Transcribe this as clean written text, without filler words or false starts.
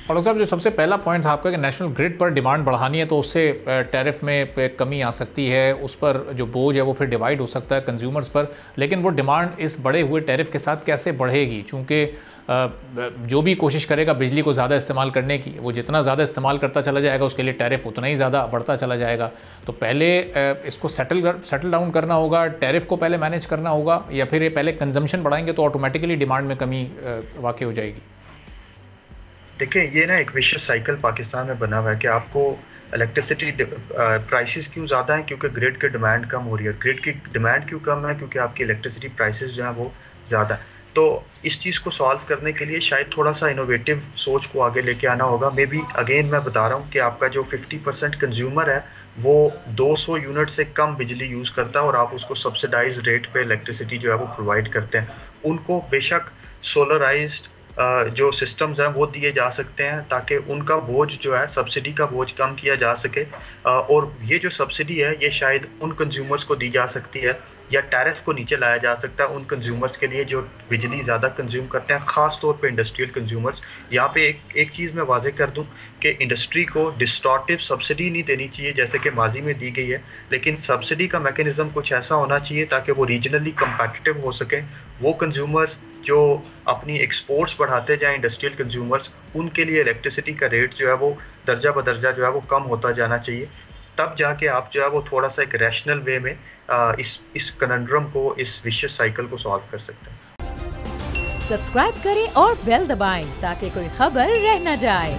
और डॉक्टर साहब, जो सबसे पहला पॉइंट था आपका कि नेशनल ग्रिड पर डिमांड बढ़ानी है तो उससे टैरिफ में कमी आ सकती है, उस पर जो बोझ है वो फिर डिवाइड हो सकता है कंज्यूमर्स पर, लेकिन वो डिमांड इस बढ़े हुए टैरिफ के साथ कैसे बढ़ेगी? चूँकि जो भी कोशिश करेगा बिजली को ज़्यादा इस्तेमाल करने की, वो जितना ज़्यादा इस्तेमाल करता चला जाएगा उसके लिए टैरिफ उतना ही ज़्यादा बढ़ता चला जाएगा। तो पहले इसको सेटल डाउन करना होगा, टैरिफ को पहले मैनेज करना होगा, या फिर ये पहले कंजम्पशन बढ़ाएंगे तो ऑटोमेटिकली डिमांड में कमी वाक़ई हो जाएगी? देखिए, ये ना एक विशियस साइकिल पाकिस्तान में बना हुआ है कि आपको इलेक्ट्रिसिटी प्राइसेस क्यों ज़्यादा हैं, क्योंकि ग्रिड की डिमांड कम हो रही है। ग्रिड की डिमांड क्यों कम है? क्योंकि आपकी इलेक्ट्रिसिटी प्राइसेस जो हैं वो ज़्यादा है। तो इस चीज़ को सॉल्व करने के लिए शायद थोड़ा सा इनोवेटिव सोच को आगे लेके आना होगा। मे बी अगेन मैं बता रहा हूँ कि आपका जो 50% कंज्यूमर है वो 200 यूनिट से कम बिजली यूज़ करता है और आप उसको सब्सिडाइज रेट पे इलेक्ट्रिसिटी जो है वो प्रोवाइड करते हैं। उनको बेशक सोलराइज्ड जो सिस्टम्स हैं वो दिए जा सकते हैं ताकि उनका बोझ जो है, सब्सिडी का बोझ कम किया जा सके। और ये जो सब्सिडी है ये शायद उन कंज्यूमर्स को दी जा सकती है या टैरिफ को नीचे लाया जा सकता है उन कंज्यूमर्स के लिए जो बिजली ज़्यादा कंज्यूम करते हैं, ख़ास तौर पे इंडस्ट्रियल कंज्यूमर्स। यहाँ पे एक चीज़ मैं वाज़ेह कर दूं कि इंडस्ट्री को डिस्टॉर्टिव सब्सिडी नहीं देनी चाहिए जैसे कि माजी में दी गई है, लेकिन सब्सिडी का मैकेनिज़्म कुछ ऐसा होना चाहिए ताकि वो रीजनली कम्पेटिटिव हो सके। वो कंज्यूमर्स जो अपनी एक्सपोर्ट्स बढ़ाते जाएं, इंडस्ट्रियल कंज्यूमर्स, उनके लिए इलेक्ट्रिसिटी का रेट जो है वो दर्जा बदर्जा जो है वो कम होता जाना चाहिए। तब जाके आप जो है वो थोड़ा सा एक रैशनल वे में इस कनंड्रम को, इस विशियस साइकिल को सॉल्व कर सकते हैं। सब्सक्राइब करें और बेल दबाएं ताकि कोई खबर रह न जाए।